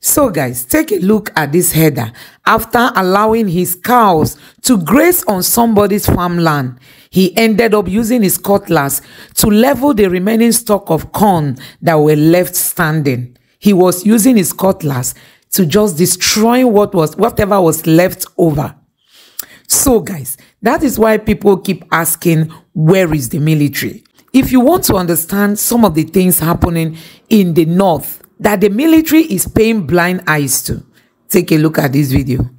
So guys, take a look at this header. After allowing his cows to graze on somebody's farmland, he ended up using his cutlass to level the remaining stalk of corn that were left standing. He was using his cutlass to just destroy whatever was left over. So guys, that is why people keep asking, where is the military? If you want to understand some of the things happening in the north that the military is paying blind eyes to, take a look at this video.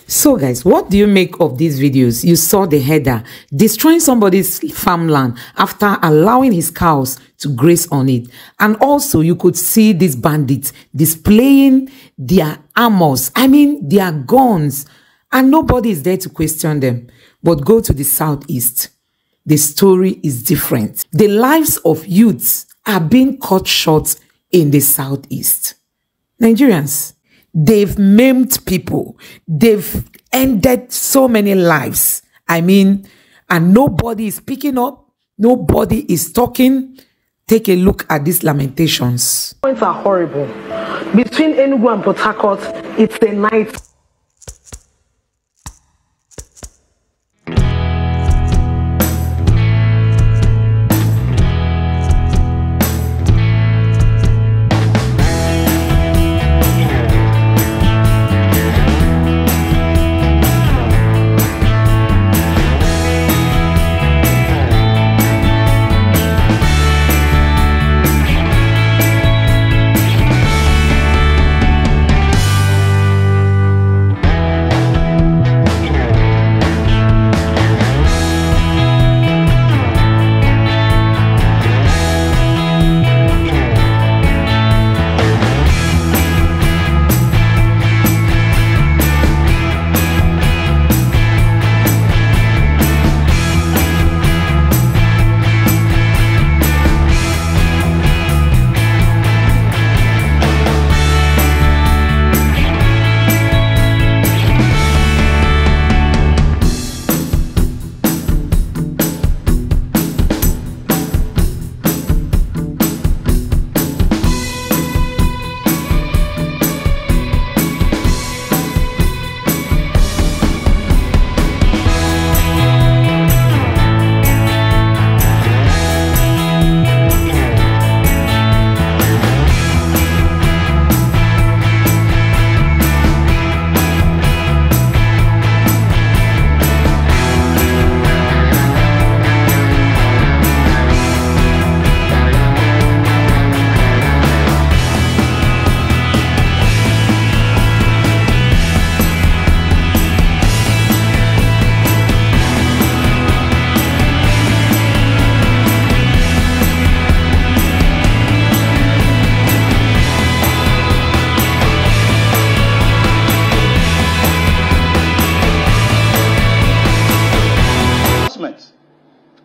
So guys, what do you make of these videos? You saw the header, destroying somebody's farmland after allowing his cows to graze on it. And also you could see these bandits displaying their armors, their guns, and nobody is there to question them. But go to the southeast. The story is different. The lives of youths are being cut short in the southeast. Nigerians, they've maimed people. They've ended so many lives. And nobody is picking up. Nobody is talking. Take a look at these lamentations. Points are horrible. Between Enugu and Port Harcourt, it's a night.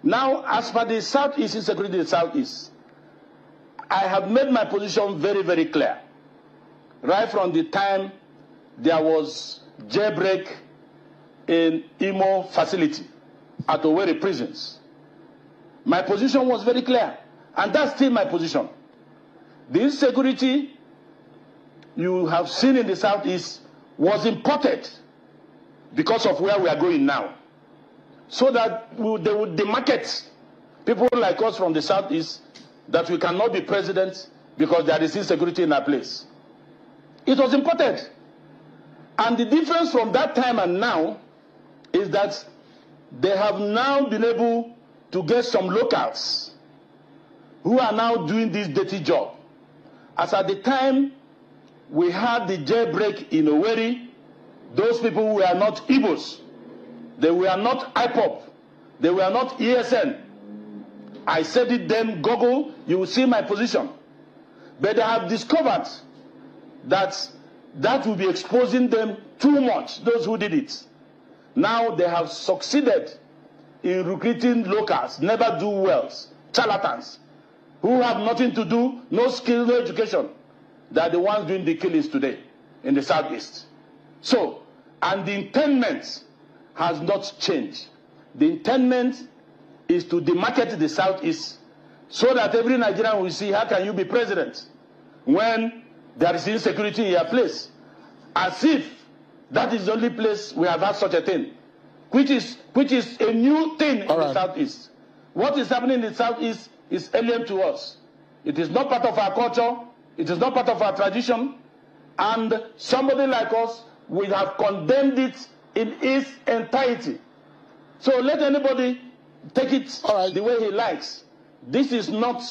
Now, as for the Southeast insecurity in the Southeast, I have made my position very, very clear. Right from the time there was jailbreak in Imo facility at Owerri prisons, my position was very clear, and that's still my position. The insecurity you have seen in the Southeast was imported because of where we are going now, so that they would demarcate people like us from the Southeast that we cannot be president because there is insecurity in our place. It was imported. And the difference from that time and now is that they have now been able to get some locals who are now doing this dirty job. As at the time we had the jailbreak in Owerri, those people were not Igbos. They were not IPOP. They were not ESN. I said it then, Google, you will see my position. But they have discovered that that will be exposing them too much, those who did it. Now they have succeeded in recruiting locals, never-do-wells, charlatans, who have nothing to do, no skill, no education. They are the ones doing the killings today in the Southeast. So, and the intendment has not changed. The intendment is to demarket the Southeast so that every Nigerian will see, how can you be president when there is insecurity in your place? As if that is the only place we have had such a thing, which is a new thing in the Southeast. What is happening in the Southeast is alien to us. It is not part of our culture. It is not part of our tradition. And somebody like us will have condemned it in its entirety. So let anybody take it the way he likes. This is not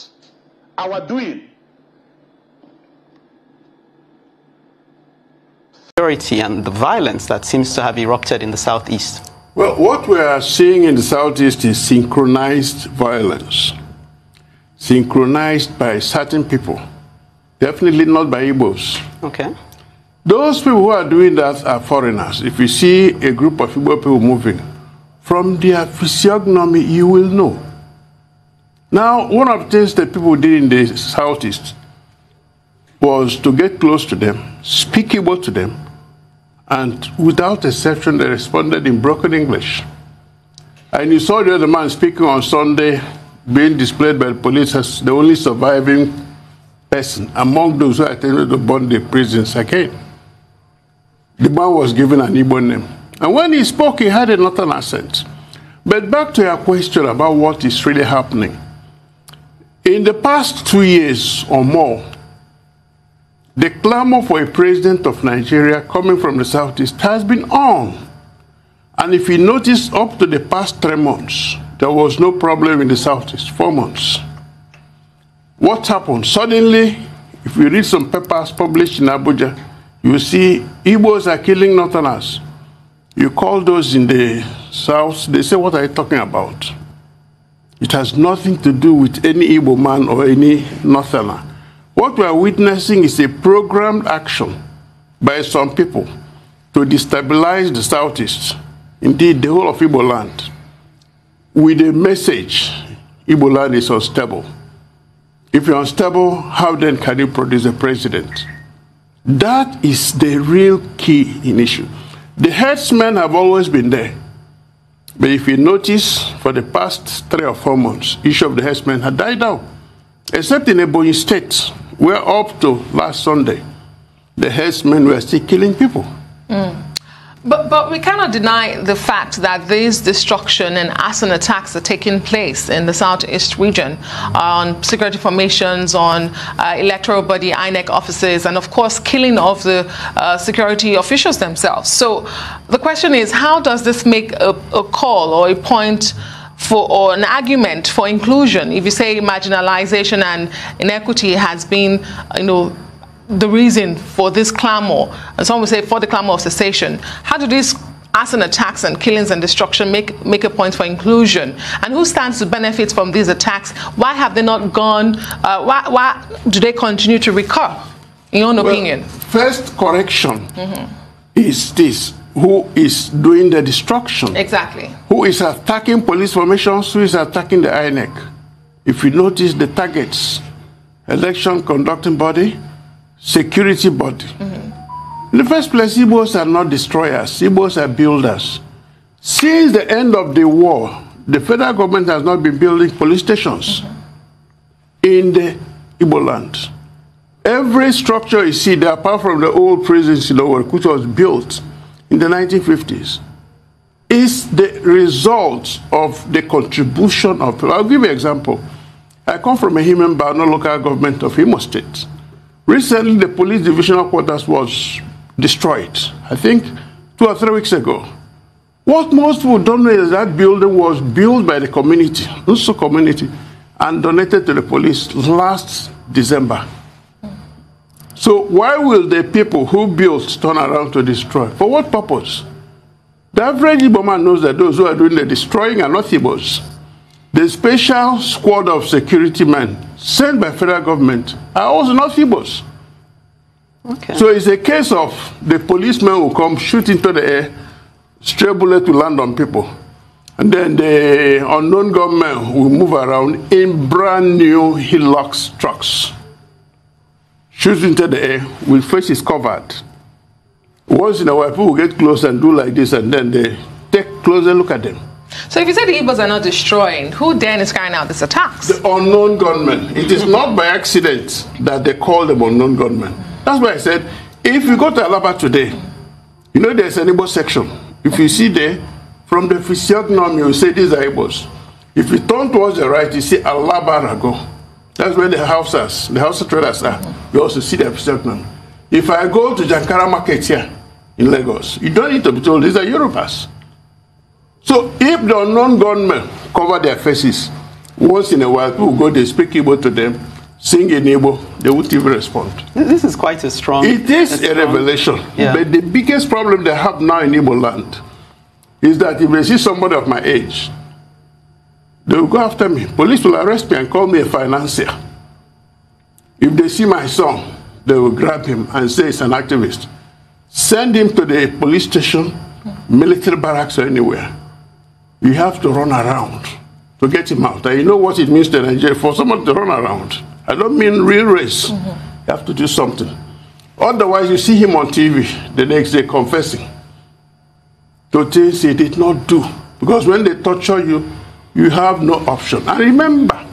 our doing. Security and the violence that seems to have erupted in the Southeast. Well, what we are seeing in the Southeast is synchronized violence. Synchronized by certain people. Definitely not by Igbos. Okay. Those people who are doing that are foreigners. If you see a group of Igbo people moving, from their physiognomy, you will know. Now, one of the things that people did in the Southeast was to get close to them, speak Igbo to them, and without exception, they responded in broken English. And you saw the other man speaking on Sunday, being displayed by the police as the only surviving person among those who attended the Bondi prisons again. The man was given an Igbo name. And when he spoke, he had a northern accent. But back to your question about what is really happening. In the past 2 years or more, the clamor for a president of Nigeria coming from the Southeast has been on. And if you notice, up to the past 3 months, there was no problem in the Southeast, 4 months. What happened? Suddenly, if you read some papers published in Abuja, you see Igbos are killing Northerners. You call those in the South, they say, what are you talking about? It has nothing to do with any Igbo man or any Northerner. What we are witnessing is a programmed action by some people to destabilize the Southeast, indeed the whole of Igbo land, with a message: Igbo land is unstable. If you're unstable, how then can you produce a president? That is the real key in issue. The herdsmen have always been there. But if you notice, for the past 3 or 4 months, issue of the herdsmen had died down. Except in Ebonyi State, where up to last Sunday, the herdsmen were still killing people. But we cannot deny the fact that these destruction and arson attacks are taking place in the Southeast region on security formations, on electoral body, INEC offices, and of course killing of the security officials themselves. So the question is, how does this make a call or a point for, or an argument for inclusion? If you say marginalization and inequity has been, the reason for this clamor, and some will say for the clamor of cessation, how do these arson attacks and killings and destruction make a point for inclusion? And who stands to benefit from these attacks? Why have they not gone? Why do they continue to recur, in your own opinion? First correction is this: who is doing the destruction? Exactly. Who is attacking police formations? Who is attacking the INEC? If you notice the targets: election conducting body, security body. In the first place, Igbos are not destroyers. Igbos are builders. Since the end of the war, the federal government has not been building police stations in the Igbo land. Every structure you see there, apart from the old prisons in the world, which was built in the 1950s, is the result of the contribution of people. I'll give you an example. I come from a Himemba local government of Imo State. Recently, the police divisional quarters was destroyed, I think 2 or 3 weeks ago. What most people don't know is that building was built by the community, Nso community, and donated to the police last December. So why will the people who built turn around to destroy? For what purpose? The average Igbo man knows that those who are doing the destroying are not Igbos. The special squad of security men sent by federal government are also not Igbos. Okay. So it's a case of the policeman will come, shoot into the air, stray bullet to land on people. And then the unknown gunmen will move around in brand new Hilux trucks. Shoot into the air, with faces covered. Once in a while, people will get close and do like this, and then they take closer look at them. So if you say the Igbos are not destroying, who then is carrying out these attacks? The unknown gunmen. It is not by accident that they call them unknown gunmen. That's why I said, if you go to Alaba today, you know there's an Igbo section. If you see there, from the physiognomy, you say these are Igbos. If you turn towards the right, you see Alaba Rago. That's where the Hausa traders are. You also see their physiognomy. If I go to Jankara Market here in Lagos, you don't need to be told these are Yorubas. So if the unknown gunmen cover their faces, once in a while people go, they speak Igbo to them, sing in Igbo, they won't even respond. This is quite a strong... It is a revelation. Yeah. But the biggest problem they have now in Igbo land is that if they see somebody of my age, they will go after me. Police will arrest me and call me a financier. If they see my son, they will grab him and say it's an activist. Send him to the police station, military barracks, or anywhere. You have to run around to get him out. And you know what it means to Nigeria for someone to run around. I don't mean real race. You have to do something. Otherwise, you see him on TV the next day confessing to things he did not do. Because when they torture you, you have no option. And remember,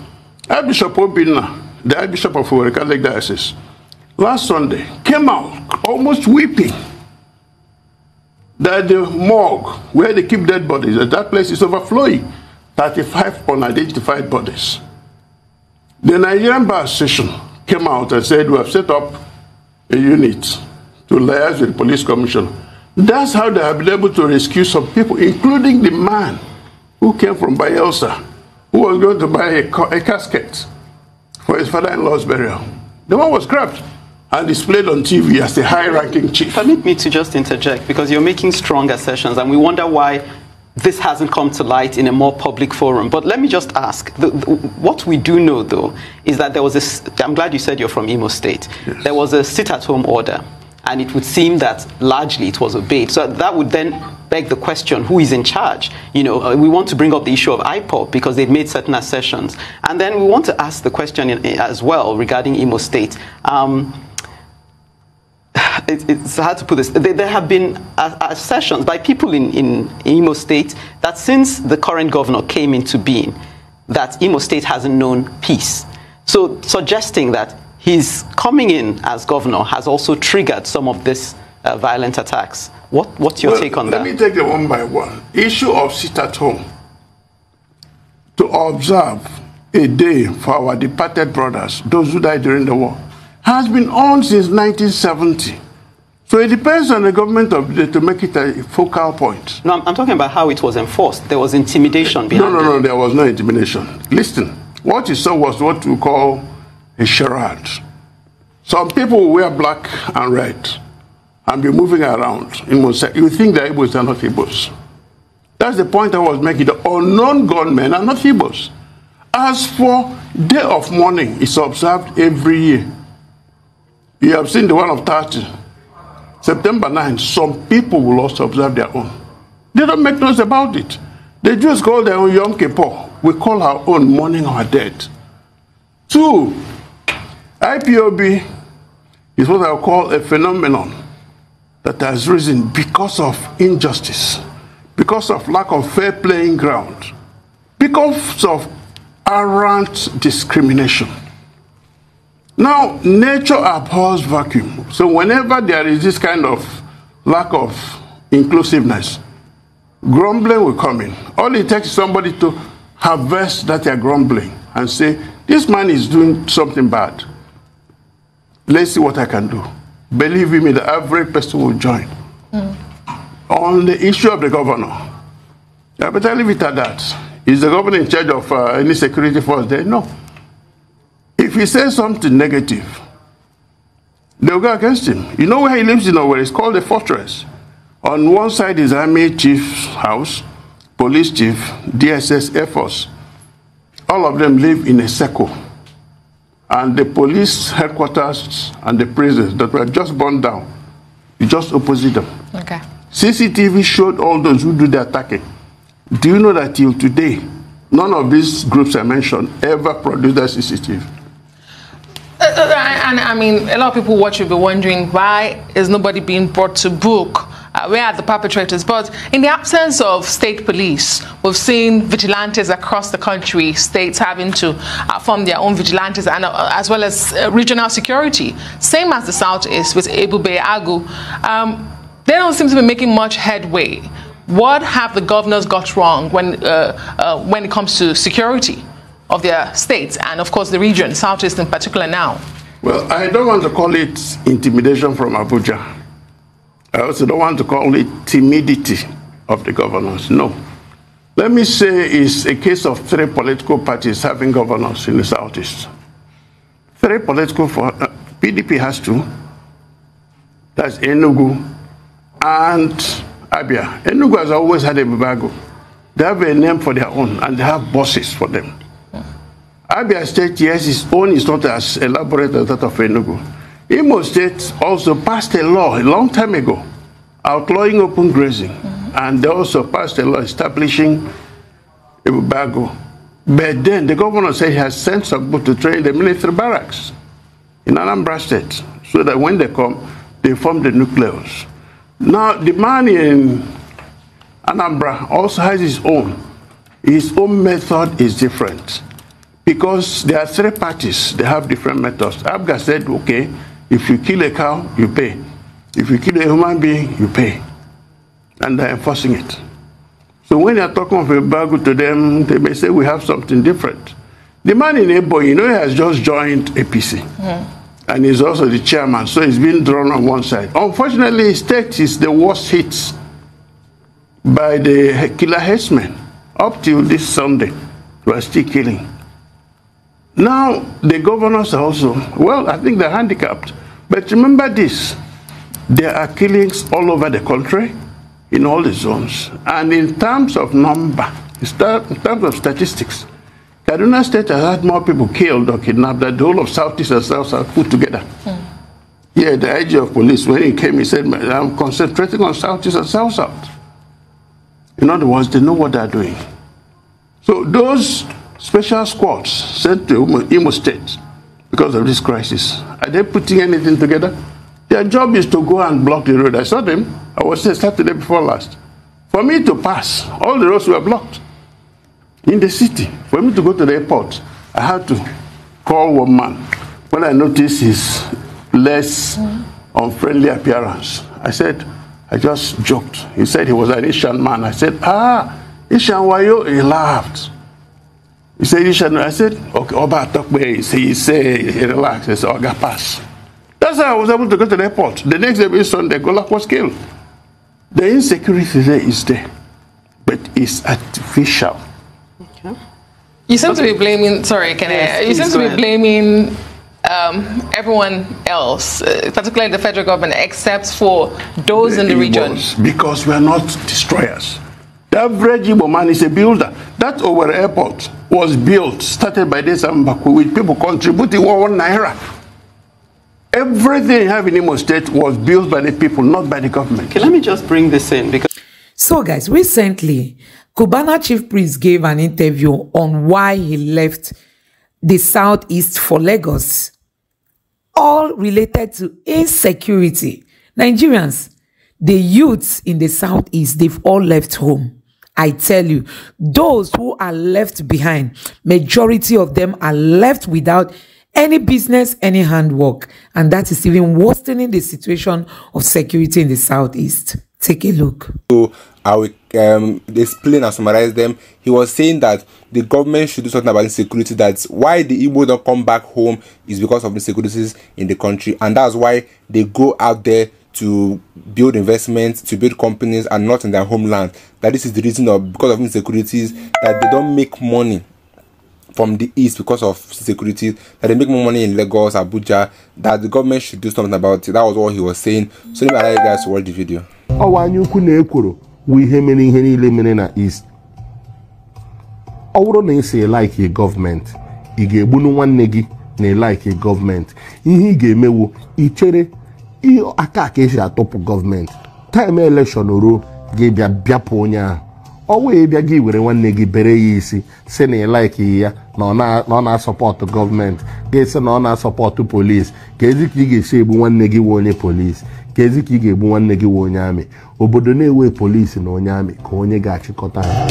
Archbishop Obinna, the Archbishop of Owerri Catholic Diocese, last Sunday came out almost weeping that the morgue where they keep dead bodies, that place is overflowing. 35 unidentified bodies. The Nigerian Bar Association came out and said, we have set up a unit to liaise with the police commission. That's how they have been able to rescue some people, including the man who came from Bayelsa, who was going to buy a casket for his father-in-law's burial. The man was grabbed and displayed on TV as a high-ranking chief. Permit me to just interject, because you're making strong assertions, and we wonder why this hasn't come to light in a more public forum. But let me just ask, what we do know, though, is that there was I'm glad you said you're from Imo State. Yes. There was a sit-at-home order, and it would seem that largely it was obeyed. So that would then beg the question, who is in charge? You know, we want to bring up the issue of IPOB because they've made certain assertions. And then we want to ask the question as well regarding Imo State. It's hard to put this. There have been assertions by people in Imo State that since the current governor came into being, that Imo State hasn't known peace. So suggesting that his coming in as governor has also triggered some of these violent attacks. What's your take on that? Let me take them one by one. Issue of sit at home. To observe a day for our departed brothers, those who died during the war, has been on since 1970. So it depends on the government of the day to make it a focal point. No, I'm talking about how it was enforced. There was intimidation behind it. No, there was no intimidation. Listen, what you saw was what we call a charade. Some people will wear black and red and be moving around. You think the Igbos are not Igbos. That's the point I was making. The unknown gunmen are not Igbos. As for Day of Mourning, it's observed every year. You have seen the one of 30. September 9, some people will also observe their own. They don't make noise about it. They just call their own Yom Kippur. We call our own mourning our dead. 2, IPOB is what I call a phenomenon that has risen because of injustice, because of lack of fair playing ground, because of arrant discrimination. Now, nature abhors vacuum. So whenever there is this kind of lack of inclusiveness, grumbling will come in. All it takes is somebody to harvest that they're grumbling and say, this man is doing something bad. Let's see what I can do. Believe me, the average person will join. On the issue of the governor, I better leave it at that. Is the governor in charge of any security force there? No. If he says something negative, they'll go against him. You know where he lives in Owerri? It's called a fortress. On one side is Army Chief's house, Police Chief, DSS, Air Force. All of them live in a circle. and the police headquarters and the prisons that were just burned down, you just opposite them. Okay. CCTV showed all those who do the attacking. Do you know that till today, none of these groups I mentioned ever produced that CCTV? And I mean, a lot of people watch will be wondering, why is nobody being brought to book? Where are the perpetrators? But in the absence of state police, we've seen vigilantes across the country, states having to form their own vigilantes, and as well as regional security. Same as the Southeast with Ebube Agu. They don't seem to be making much headway. What have the governors got wrong when it comes to security of their states and, of course, the region, Southeast in particular now? Well, I don't want to call it intimidation from Abuja. I also don't want to call it timidity of the governors. No. Let me say it's a case of 3 political parties having governors in the Southeast. 3 political, PDP has 2. That's Enugu and Abia. Enugu has always had a Babago. They have a name for their own, and they have bosses for them. Abia State, yes, its own is not as elaborate as that of Enugu. Imo State also passed a law a long time ago outlawing open grazing, and they also passed a law establishing a Bago. But then the governor said he has sent some people to train the military barracks in Anambra State, so that when they come, they form the nucleus. Now, the man in Anambra also has his own. His own method is different, because there are 3 parties. They have different methods. Abga said, okay, if you kill a cow, you pay. If you kill a human being, you pay. And they're enforcing it. So when you're talking of a Bago to them, they may say we have something different. The man in Ebo, you know, he has just joined APC. And he's also the chairman, so he's been drawn on one side. Unfortunately, his state is the worst hit by the killer herdsmen. Up till this Sunday, we're still killing. Now, the governors are also, well, I think they're handicapped. But remember this, there are killings all over the country, in all the zones. And in terms of number, in terms of statistics, Kaduna State has had more people killed or kidnapped than the whole of Southeast and South put together. Yeah, the IG of police, when he came, he said, I'm concentrating on Southeast and South. In other words, they know what they're doing. So those special squads sent to Imo State because of this crisis, are they putting anything together? Their job is to go and block the road. I saw them. I was there Saturday before last. For me to pass, all the roads were blocked in the city. For me to go to the airport, I had to call one man. When I noticed his less unfriendly appearance, I said, I just joked. He said he was an Ishan man. I said, Ishan Wayo. He laughed. He said, Ishan. I said, okay, Oba talk me. He said, he relaxed. He said, Oga pass. That's how I was able to go to the airport. The next day, Sunday, Golak was killed. The insecurity there is there, but it's artificial. Okay. You seem to be blaming, sorry, you seem to be blaming everyone else, particularly the federal government, except for those in the region. Because we are not destroyers. The average Igbo man is a builder. That Owerri airport was built, started by this Ambaku, with people contributing 1 naira. Everything you have in Imo State was built by the people, not by the government. Okay, let me just bring this in, because so guys, recently Cubana Chief Priest gave an interview on why he left the Southeast for Lagos, all related to insecurity. Nigerians, the youths in the Southeast, they've all left home. I tell you, those who are left behind, majority of them are left without any business, any handwork, and that is even worsening the situation of security in the Southeast. Take a look. So I will explain and summarize them. He was saying that the government should do something about insecurity. That's why the Igbo don't come back home is because of insecurities in the country, and that's why they go out there to build investments, to build companies, and not in their homeland. That this is the reason because of insecurities that they don't make money from the east because of security, that they make more money in Lagos, Abuja, that the government should do something about it. That was what he was saying. So let me allow you guys to watch the video. We have many in the east. Our say like a government, you get one negi, na like gọọmenti ihe ị ga-emewu ichere aka ka esi atọpụ gọọmenti time election ruo ga-ebịa bịapụ onye ahụ ọ wee bịa gị were nwanne gị bere ya isi si na like ya na ọ na-asọpọtụ gọọmenti ga-esi na ọ na-asọpọtụ polisi ka ezi ka ị ga-esi egbu nwanne gị wee onye polisi ka ezi ka ị ga-egbu nwanne gị wee onye amị obodo na-ewe polisi na onye amị ka onye ga-achịkọta ha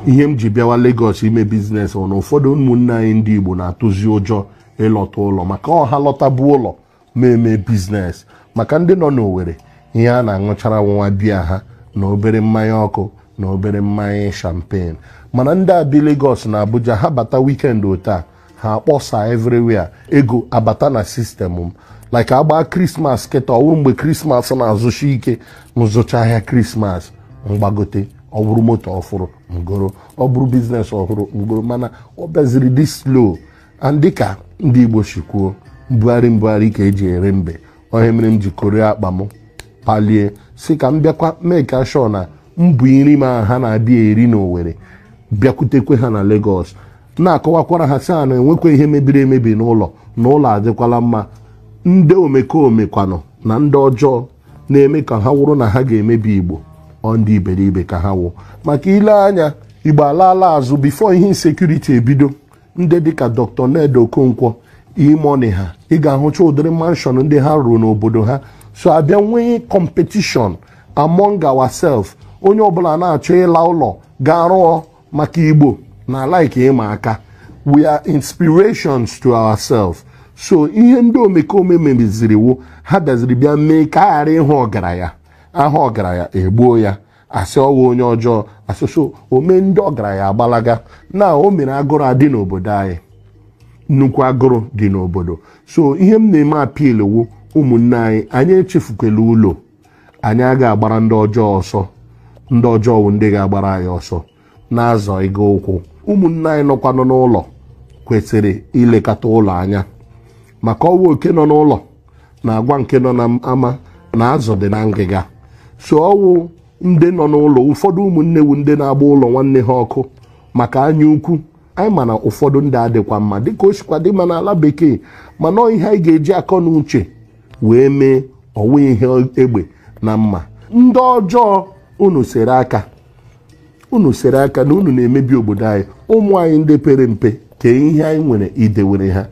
ihe m ji bịawa Lagos ime biznes ọ na ụfọdụ ụmụnne anyị ndị Igbo na-atụzi ụjọ ịlọta ụlọ maka ọha lọtabu ụlọ ma eme biznes maka ndị nọ n'Owerri ihe a na-aṅụchara nwa biya ha na obere mmanya ọkụ na obere mmanya champagne mana ndị abi Lagos na Abuja ha bata weekend ota ha akpọsa everywhere ego abata na sistemụ m like agba Christmas kịta ọwụ mgbe Christmas na-azụchi ike n'ụzụcha ahịa Christmas mgbagote ọ bụrụ moto ọfụrụ ngoro ọ bụrụ biznes ọhụrụ ngoro mana ọ bịaziri dị slow and dịka ndị Igbo shikwuo mbugharị ka eji ere mbe onye mere m ji kore akpa m palie si ka m bịakwa make sure na mbụ nri ma ha na-abịa eri n'Owerri bịakwutekwe ha na Lagos na-akọwakwara ha si a na-enwekwa ihe mebiri emebi n'ụlọ na ụlọ adịkwala mma ndị omekome kwanụ na ndị ọjọọ na-eme ka ha wụrụ na ha ga-emebi Igbo ọ ndị iberibe ka ha wụ maka ile anya Igbo alaala azụ bifo ihe insekuriti ebido ndị dịka Dr. Ned Okonkwo imoni ha ị ga-ahụcha ụdịrị manshọn ndị ha rụrụ n'obodo ha so abịa nwee competition among ourselves onye ọbụla na-achọ ịla ụlọ gaa rụọ maka Igbo na like ịma aka we are inspirations to ourselves so ihe ndị omekome mebiziri wụ ha bịaziri bịa mee ka a ghara ịhụ ọgaranya aha ọgaranya egbuo ya asị ọwa onye ọjọọ asụsụ ome ndị ọgaranya agbalaga na o mere agụrụ adị n'obodo anyị nnukwu agụrụ dị n'obodo so ihe m na-eme apil wụ ụmụnne anyị echefukwela ụlọ anyị a ga-agbara ndị ọjọọ ọsọ ndị ọjọọ wụ ndị ga-agbara anyị ọsọ na-azọ ịga ụkwụ ụmụnne anyị nọkwanụ n'ụlọ kwesịrị ilekọta ụlọ anya maka ọwa oke nọ n'ụlọ na-agwa nke nọ n'ama na azụ dị na ngịga so ọwụ ndị nọ n'ụlọ ụfọdụ ụmụnne wu ndị na-agba ụlọ nwanne ha ọkụ maka anya ukwu anyị mana ụfọdụ ndị adịkwa mma dịka o sikwa dị ma n'ala bekee mana ihe anyị ga-eji akọ na uche wee mee ọwụ ihe egbe na mma ndị ọjọọ unu sere aka na unu na-emebi obodo anyị ụmụ anyị ndị pere mpe ka ihe anyị nwere idewere ha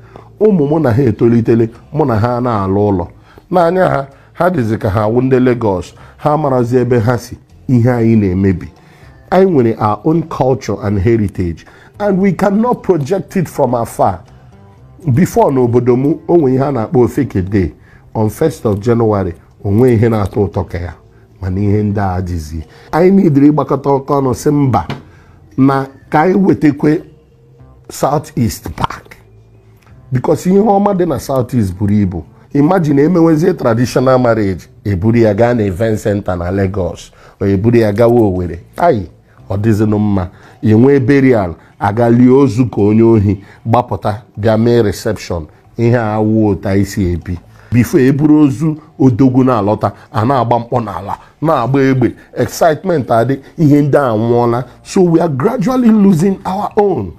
ụmụ mụ na ha etolitele mụ na ha na-alụ ụlọ n'anya ha dịzi ka ha awụ ndị Lagos ha marazi ebe ha si ihe anyị na-emebi anyị nwere our own culture and heritage and we cannot project it from afar before n'obodo m onwe ihe a na-akpọ Ofeke Day on 1st of January onwe ihe na-atọ ụtọ ka ya mana ihe ndị a adịzi anyị niile ịgbakọta ọnụ si mba na ka anyị wetakwe South East back because ihe ọma dị na South East buru ibu imagine emewezie traditional marriage eburu ya gaa na event center na Lagos o eburu ya gawa Owerri ayi ọ dịzinụ mma enwe burial agalie ozu ka onye ohi gbapụta bịa mee reception ihe awụ ụta isi ebi bifo eburu ozu odogwu na-alọta a na-agba mkpọ n'ala na-agba egbe excitement adị ihe ndị a nwụọla so we are gradually losing our own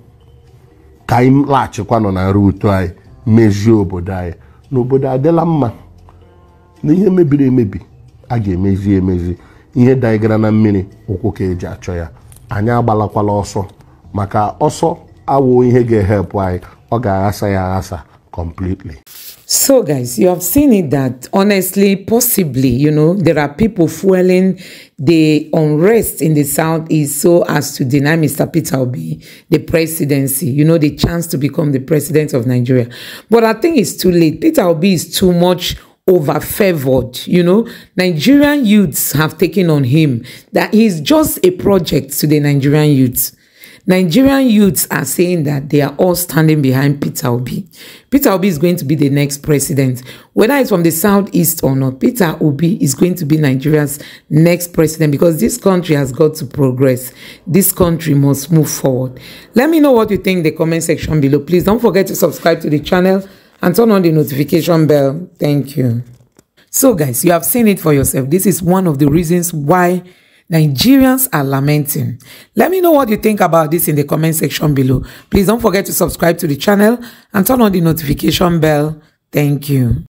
ka anyị laghachikwanụ na ruutu anyị mezie obodo anyị n'obodo adịla mma na ihe mebiri emebi a ga-emezi ihe daigara na mmiri ụkwụ ka eji achọ ya anyị agbalakwala ọsọ maka ọsọ awụ ihe ga-ehep anyị ọ ga-aghasa ya aghasa completely. So guys, you have seen it that honestly, possibly, there are people fueling the unrest in the Southeast so as to deny Mr. Peter Obi the presidency, the chance to become the president of Nigeria. But I think it's too late. Peter Obi is too much over-favored, Nigerian youths have taken on him that he's just a project to the Nigerian youths. Nigerian youths are saying that they are all standing behind Peter Obi. Peter Obi is going to be the next president. Whether it's from the Southeast or not, Peter Obi is going to be Nigeria's next president because this country has got to progress. This country must move forward. Let me know what you think in the comment section below. Please don't forget to subscribe to the channel and turn on the notification bell. Thank you. So guys, you have seen it for yourself. This is one of the reasons why Nigerians are lamenting. Let me know what you think about this in the comment section below. Please don't forget to subscribe to the channel and turn on the notification bell. Thank you.